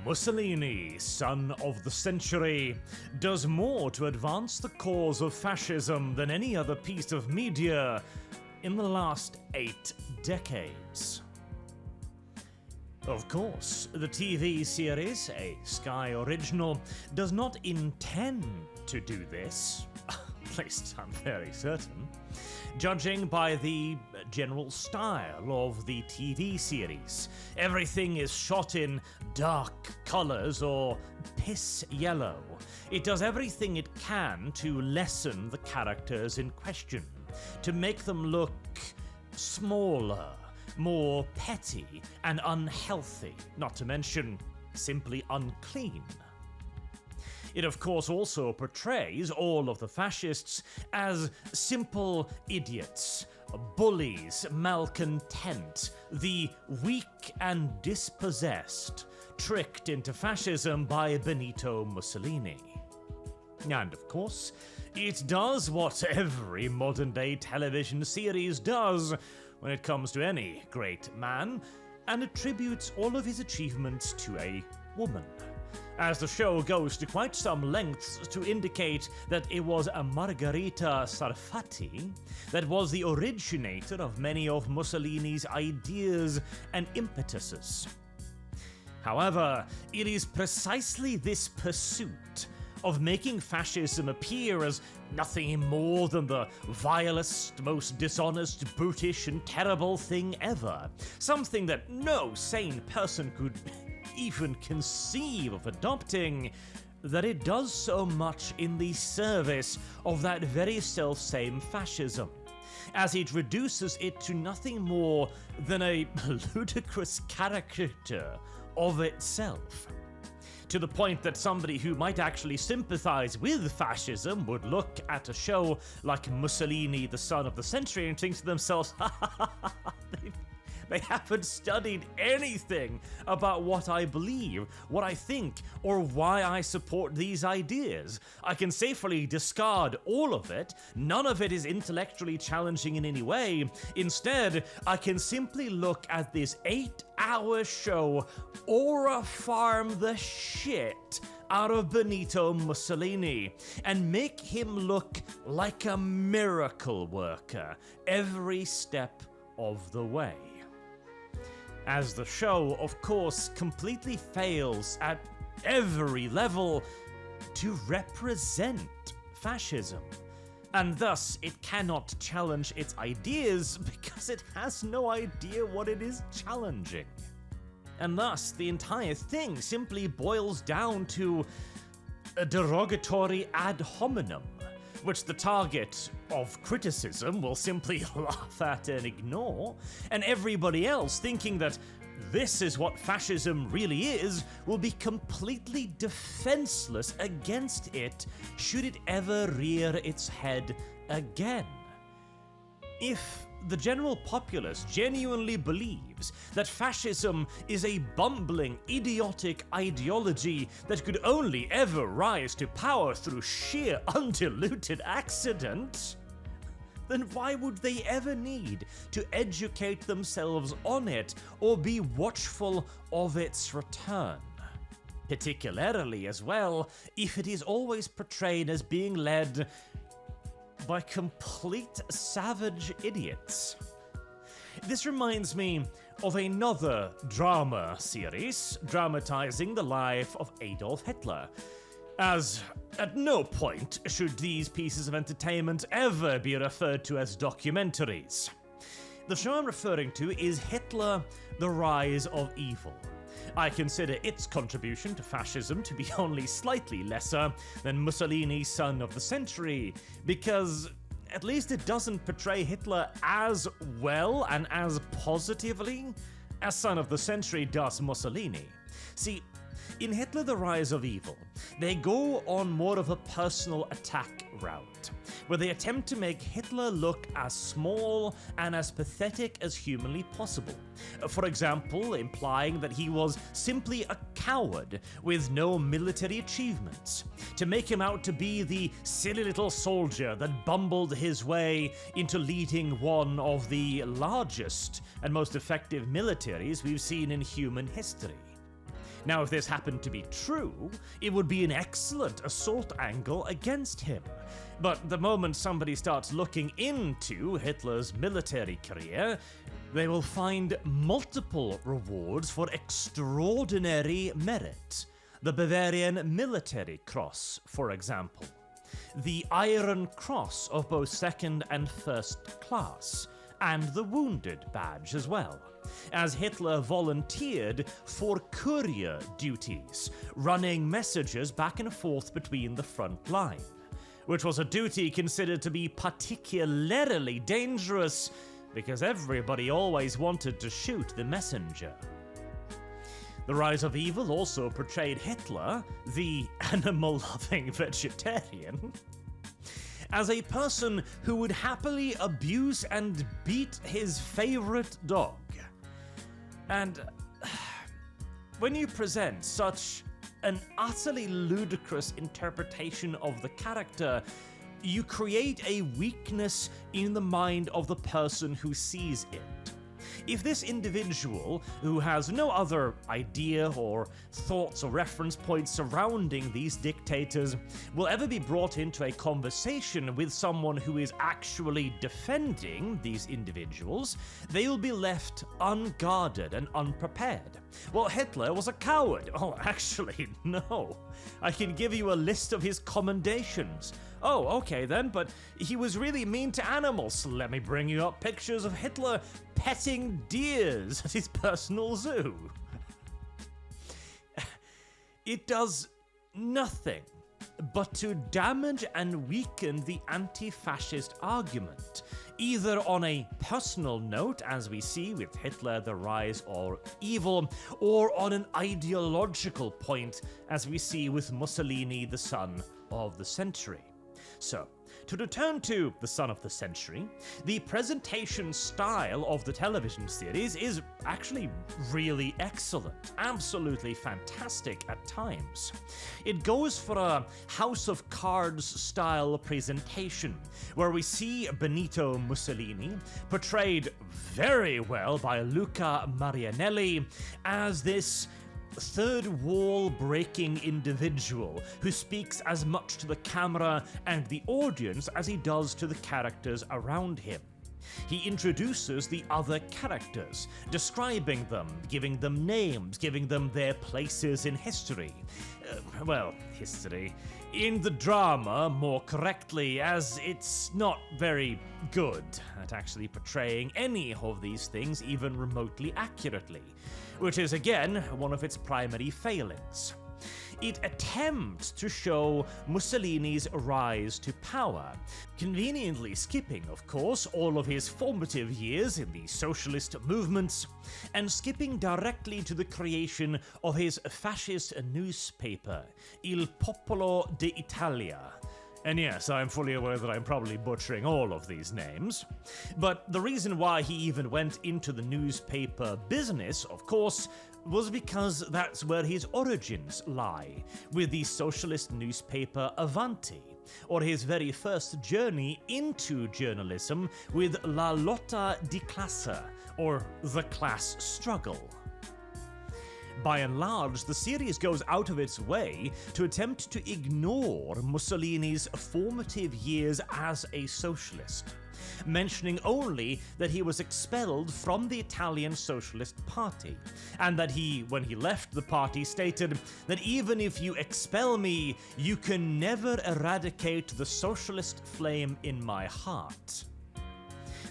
Mussolini, son of the century, does more to advance the cause of fascism than any other piece of media in the last 8 decades. Of course, the TV series, a Sky original, does not intend to do this, at least I'm very certain, judging by the general style of the TV series. Everything is shot in dark colours or piss yellow. It does everything it can to lessen the characters in question, to make them look smaller, more petty and unhealthy, not to mention simply unclean. It of course also portrays all of the fascists as simple idiots, bullies, malcontent, the weak and dispossessed, tricked into fascism by Benito Mussolini. And of course, it does what every modern-day television series does when it comes to any great man, and attributes all of his achievements to a woman, as the show goes to quite some lengths to indicate that it was a Margherita Sarfatti that was the originator of many of Mussolini's ideas and impetuses. However, it is precisely this pursuit of making fascism appear as nothing more than the vilest, most dishonest, brutish and terrible thing ever, something that no sane person could even conceive of adopting, that it does so much in the service of that very self-same fascism, as it reduces it to nothing more than a ludicrous caricature of itself. To the point that somebody who might actually sympathize with fascism would look at a show like Mussolini, the son of the century, and think to themselves, they haven't studied anything about what I believe, what I think, or why I support these ideas. I can safely discard all of it. None of it is intellectually challenging in any way. Instead, I can simply look at this 8-hour show aura farm the shit out of Benito Mussolini and make him look like a miracle worker every step of the way. As the show, of course, completely fails at every level to represent fascism, and thus it cannot challenge its ideas because it has no idea what it is challenging. And thus the entire thing simply boils down to a derogatory ad hominem, which the target of criticism will simply laugh at and ignore, and everybody else thinking that this is what fascism really is will be completely defenseless against it should it ever rear its head again. If the general populace genuinely believes that fascism is a bumbling, idiotic ideology that could only ever rise to power through sheer, undiluted accident, then why would they ever need to educate themselves on it or be watchful of its return? Particularly as well, if it is always portrayed as being led by complete savage idiots. This reminds me of another drama series dramatizing the life of Adolf Hitler, as at no point should these pieces of entertainment ever be referred to as documentaries. The show I'm referring to is Hitler: The Rise of Evil. I consider its contribution to fascism to be only slightly lesser than Mussolini, son of the century, because at least it doesn't portray Hitler as well and as positively as son of the century does Mussolini. See, in Hitler: The Rise of Evil, they go on more of a personal attack route, where they attempt to make Hitler look as small and as pathetic as humanly possible. For example, implying that he was simply a coward with no military achievements, to make him out to be the silly little soldier that bumbled his way into leading one of the largest and most effective militaries we've seen in human history. Now, if this happened to be true, it would be an excellent assault angle against him. But the moment somebody starts looking into Hitler's military career, they will find multiple rewards for extraordinary merit. The Bavarian Military Cross, for example. The Iron Cross of both second and first class, and the Wounded Badge as well, as Hitler volunteered for courier duties, running messages back and forth between the front line, which was a duty considered to be particularly dangerous because everybody always wanted to shoot the messenger. The Rise of Evil also portrayed Hitler, the animal-loving vegetarian, as a person who would happily abuse and beat his favorite dog. And when you present such an utterly ludicrous interpretation of the character, you create a weakness in the mind of the person who sees it. If this individual, who has no other idea or thoughts or reference points surrounding these dictators, will ever be brought into a conversation with someone who is actually defending these individuals, they will be left unguarded and unprepared. Well, Hitler was a coward. Oh, actually, no. I can give you a list of his commendations. Oh, okay then, but he was really mean to animals. Let me bring you up pictures of Hitler petting deers at his personal zoo. It does nothing but to damage and weaken the anti-fascist argument, either on a personal note, as we see with Hitler, the Rise of Evil, or on an ideological point, as we see with Mussolini, the Son of the Century. So, to return to the Son of the Century, the presentation style of the television series is actually really excellent, absolutely fantastic at times. It goes for a House of Cards style presentation, where we see Benito Mussolini, portrayed very well by Luca Marianelli, as this third wall breaking individual who speaks as much to the camera and the audience as he does to the characters around him. He introduces the other characters, describing them, giving them names, giving them their places in history. History. In the drama, more correctly, as it's not very good at actually portraying any of these things even remotely accurately, which is again one of its primary failings. It attempts to show Mussolini's rise to power, conveniently skipping, of course, all of his formative years in the socialist movements, and skipping directly to the creation of his fascist newspaper, Il Popolo d'Italia. And yes, I'm fully aware that I'm probably butchering all of these names. But the reason why he even went into the newspaper business, of course, was because that's where his origins lie, with the socialist newspaper Avanti, or his very first journey into journalism with La Lotta di Classe, or the class struggle. By and large, the series goes out of its way to attempt to ignore Mussolini's formative years as a socialist, mentioning only that he was expelled from the Italian Socialist Party, and that he, when he left the party, stated that even if you expel me, you can never eradicate the socialist flame in my heart.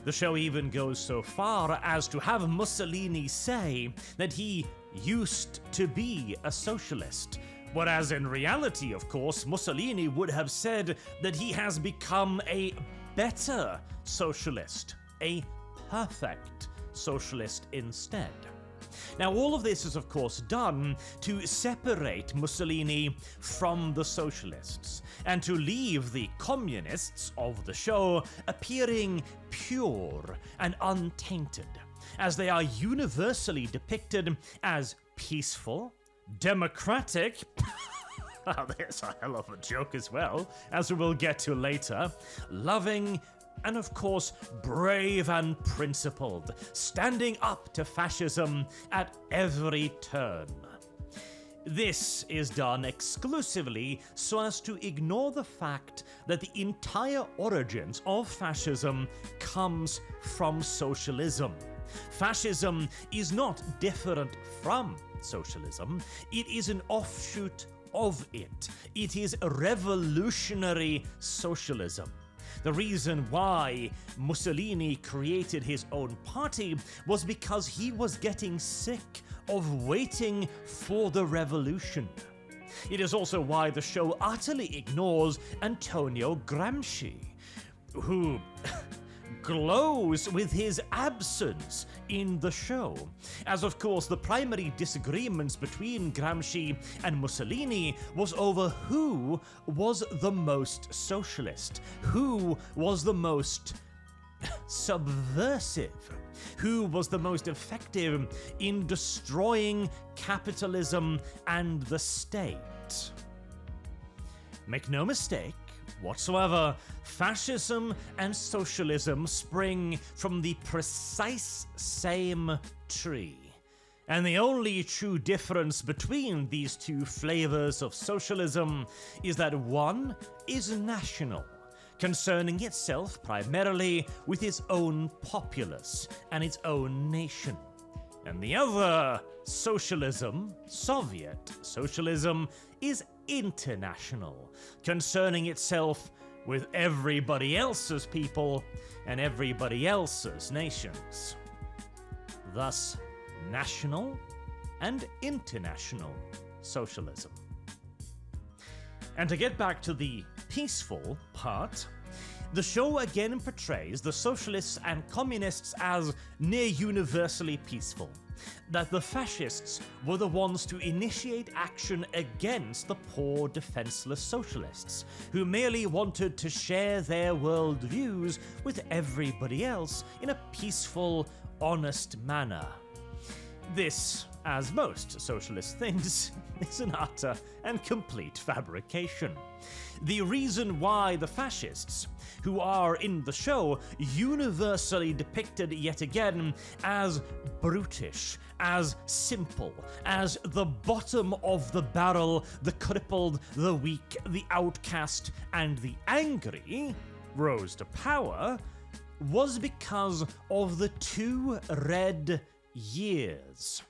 The show even goes so far as to have Mussolini say that he used to be a socialist, whereas in reality, of course, Mussolini would have said that he has become a better socialist, a perfect socialist instead. Now, all of this is, of course, done to separate Mussolini from the socialists, and to leave the communists of the show appearing pure and untainted, as they are universally depicted as peaceful, democratic, oh, there's a hell of a joke as well, as we will get to later, loving, and of course, brave and principled, standing up to fascism at every turn. This is done exclusively so as to ignore the fact that the entire origins of fascism comes from socialism. Fascism is not different from socialism, it is an offshoot of it. It is revolutionary socialism. The reason why Mussolini created his own party was because he was getting sick of waiting for the revolution. It is also why the show utterly ignores Antonio Gramsci, who glows with his absence in the show, as of course the primary disagreements between Gramsci and Mussolini was over who was the most socialist, who was the most subversive, who was the most effective in destroying capitalism and the state. Make no mistake whatsoever, fascism and socialism spring from the precise same tree. And the only true difference between these two flavors of socialism is that one is national, concerning itself primarily with its own populace and its own nation. And the other, socialism, Soviet socialism, is international, concerning itself with everybody else's people and everybody else's nations. Thus, national and international socialism. And to get back to the peaceful part, the show again portrays the socialists and communists as near universally peaceful, that the fascists were the ones to initiate action against the poor, defenseless socialists, who merely wanted to share their worldviews with everybody else in a peaceful, honest manner. This, as most socialist things, is an utter and complete fabrication. The reason why the fascists, who are in the show universally depicted yet again as brutish, as simple, as the bottom of the barrel, the crippled, the weak, the outcast, and the angry, rose to power, was because of the 2 red years.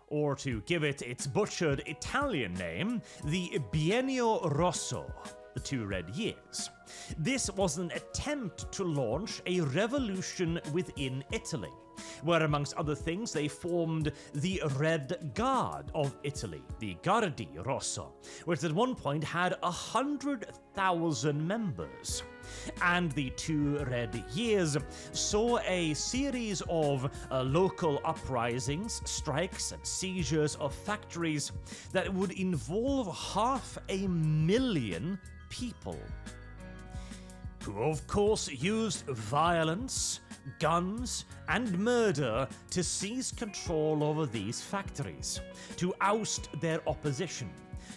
Or to give it its butchered Italian name, the Biennio Rosso, the 2 red years. This was an attempt to launch a revolution within Italy, where amongst other things they formed the Red Guard of Italy, the Guardi Rosso, which at one point had 100,000 members. And the 2 red years saw a series of local uprisings, strikes, and seizures of factories that would involve 500,000 people, who of course used violence, guns, and murder to seize control over these factories, to oust their opposition.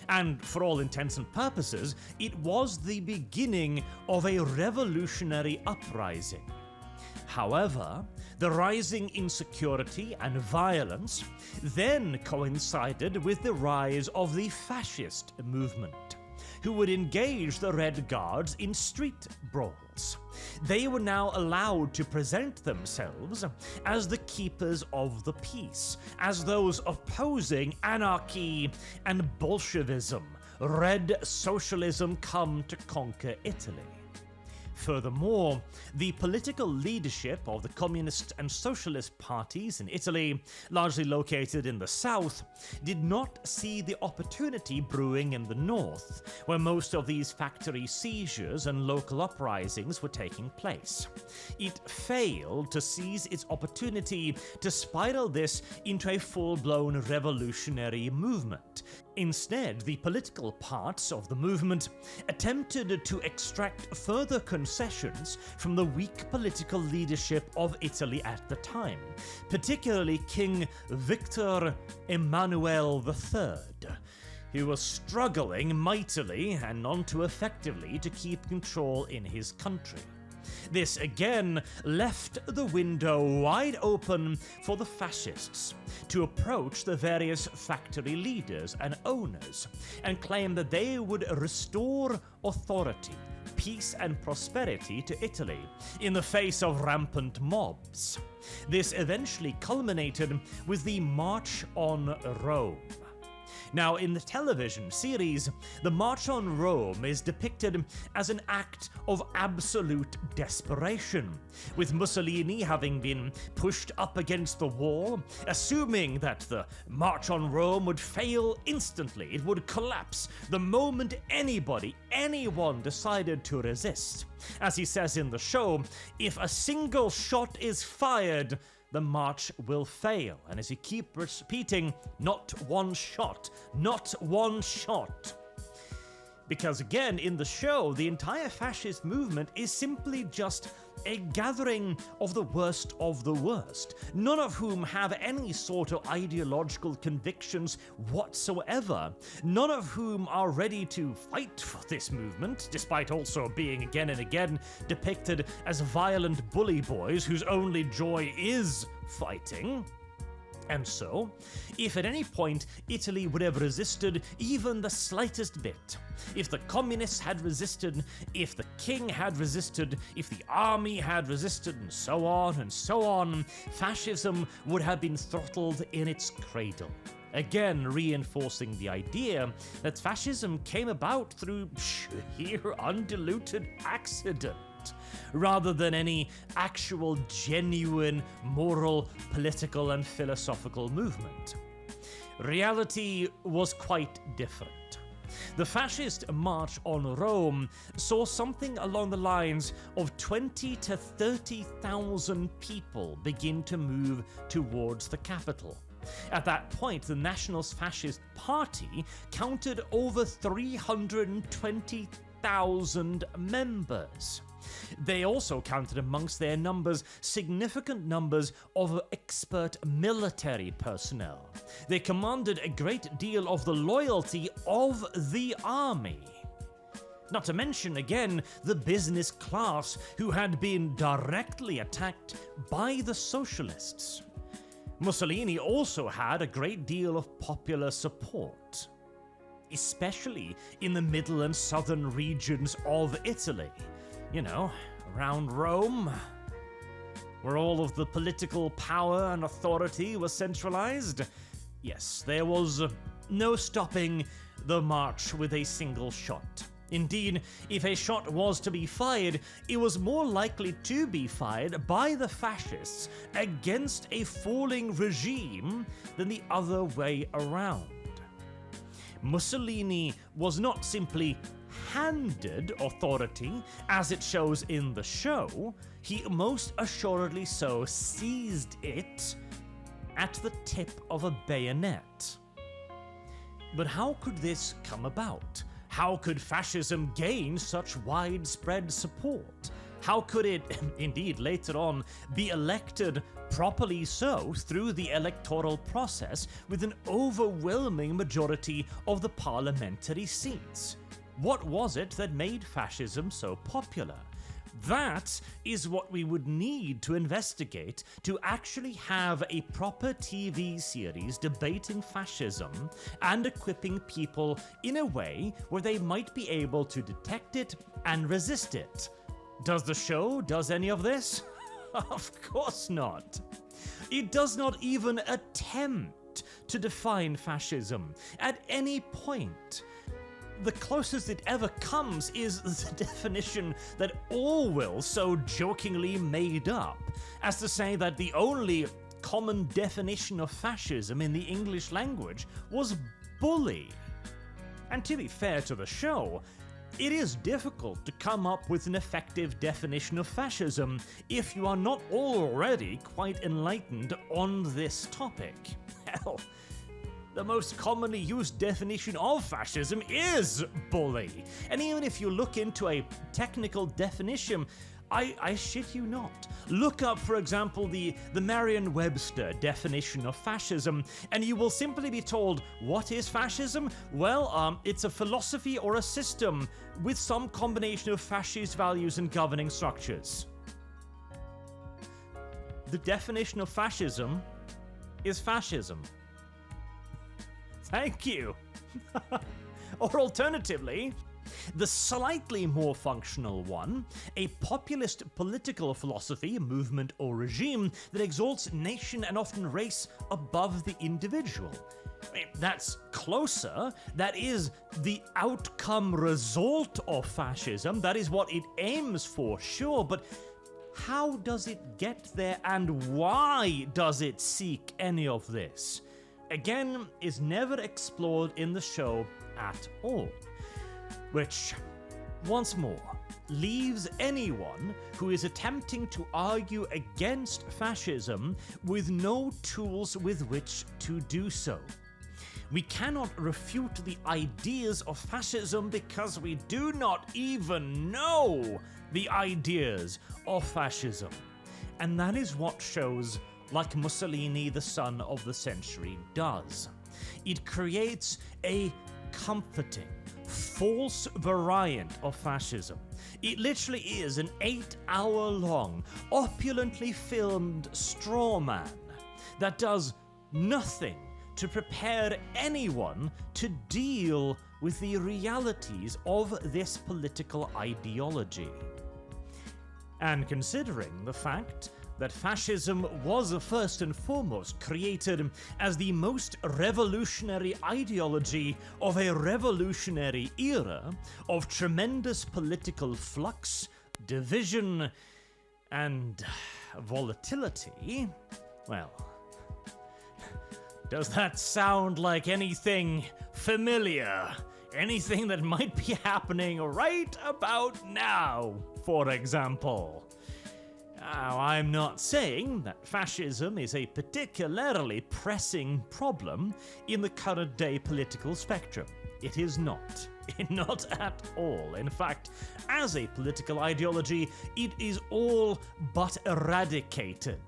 And for all intents and purposes, it was the beginning of a revolutionary uprising. However, the rising insecurity and violence then coincided with the rise of the fascist movement, who would engage the Red Guards in street brawls. They were now allowed to present themselves as the keepers of the peace, as those opposing anarchy and Bolshevism, Red Socialism come to conquer Italy. Furthermore, the political leadership of the communist and socialist parties in Italy, largely located in the south, did not see the opportunity brewing in the north, where most of these factory seizures and local uprisings were taking place. It failed to seize its opportunity to spiral this into a full-blown revolutionary movement. Instead, the political parts of the movement attempted to extract further concessions from the weak political leadership of Italy at the time, particularly King Victor Emmanuel III, who was struggling mightily and none too effectively to keep control in his country. This again left the window wide open for the fascists to approach the various factory leaders and owners and claim that they would restore authority, peace and prosperity to Italy in the face of rampant mobs. This eventually culminated with the March on Rome. Now, in the television series, the March on Rome is depicted as an act of absolute desperation, with Mussolini having been pushed up against the wall, assuming that the March on Rome would fail instantly. It would collapse the moment anyone decided to resist. As he says in the show, if a single shot is fired, the march will fail. And as he keeps repeating, not one shot, not one shot. Because again, in the show, the entire fascist movement is simply just a gathering of the worst, none of whom have any sort of ideological convictions whatsoever, none of whom are ready to fight for this movement, despite also being again and again depicted as violent bully boys whose only joy is fighting. And so, if at any point Italy would have resisted even the slightest bit, if the communists had resisted, if the king had resisted, if the army had resisted, and so on, fascism would have been throttled in its cradle. Again, reinforcing the idea that fascism came about through sheer undiluted accident, rather than any actual genuine moral, political and philosophical movement. Reality was quite different. The fascist March on Rome saw something along the lines of 20 to 30,000 people begin to move towards the capital. At that point, the Nationalist Fascist Party counted over 320,000 members. They also counted amongst their numbers significant numbers of expert military personnel. They commanded a great deal of the loyalty of the army. Not to mention, again, the business class who had been directly attacked by the socialists. Mussolini also had a great deal of popular support, especially in the middle and southern regions of Italy. You know, around Rome, where all of the political power and authority was centralized. Yes, there was no stopping the march with a single shot. Indeed, if a shot was to be fired, it was more likely to be fired by the fascists against a falling regime than the other way around. Mussolini was not simply handed authority, as it shows in the show. He most assuredly so seized it at the tip of a bayonet. But how could this come about? How could fascism gain such widespread support? How could it, indeed later on, be elected properly so through the electoral process with an overwhelming majority of the parliamentary seats? What was it that made fascism so popular? That is what we would need to investigate to actually have a proper TV series debating fascism and equipping people in a way where they might be able to detect it and resist it. Does the show does any of this? Of course not. It does not even attempt to define fascism at any point. The closest it ever comes is the definition that Orwell so jokingly made up, as to say that the only common definition of fascism in the English language was bully. And to be fair to the show, it is difficult to come up with an effective definition of fascism if you are not already quite enlightened on this topic. Hell, the most commonly used definition of fascism is bully. And even if you look into a technical definition, I shit you not. Look up, for example, the Merriam-Webster definition of fascism, and you will simply be told, what is fascism? Well, it's a philosophy or a system with some combination of fascist values and governing structures. The definition of fascism is fascism. Thank you. Or alternatively, the slightly more functional one, a populist political philosophy, movement, or regime that exalts nation and often race above the individual. That's closer. That is the outcome result of fascism. That is what it aims for, sure, but how does it get there, and why does it seek any of this? Again, is never explored in the show at all. Which, once more, leaves anyone who is attempting to argue against fascism with no tools with which to do so. We cannot refute the ideas of fascism because we do not even know the ideas of fascism. And that is what shows like Mussolini, the Son of the Century, does. It creates a comforting, false variant of fascism. It literally is an 8-hour-long, opulently filmed straw man that does nothing to prepare anyone to deal with the realities of this political ideology. And considering the fact that fascism was first and foremost created as the most revolutionary ideology of a revolutionary era of tremendous political flux, division, and volatility, well, does that sound like anything familiar? Anything that might be happening right about now, for example? Now, I'm not saying that fascism is a particularly pressing problem in the current day political spectrum. It is not. Not at all. In fact, as a political ideology, it is all but eradicated.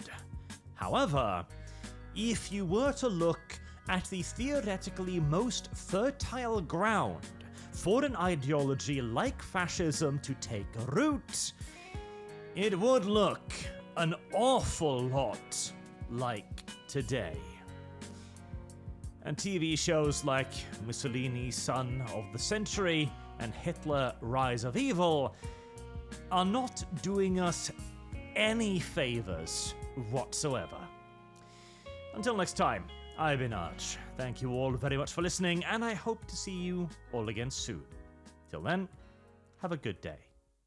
However, if you were to look at the theoretically most fertile ground for an ideology like fascism to take root, it would look an awful lot like today. And TV shows like Mussolini Son of the Century and Hitler Rise of Evil are not doing us any favors whatsoever. Until next time, I've been Arch. Thank you all very much for listening, and I hope to see you all again soon. Till then, have a good day.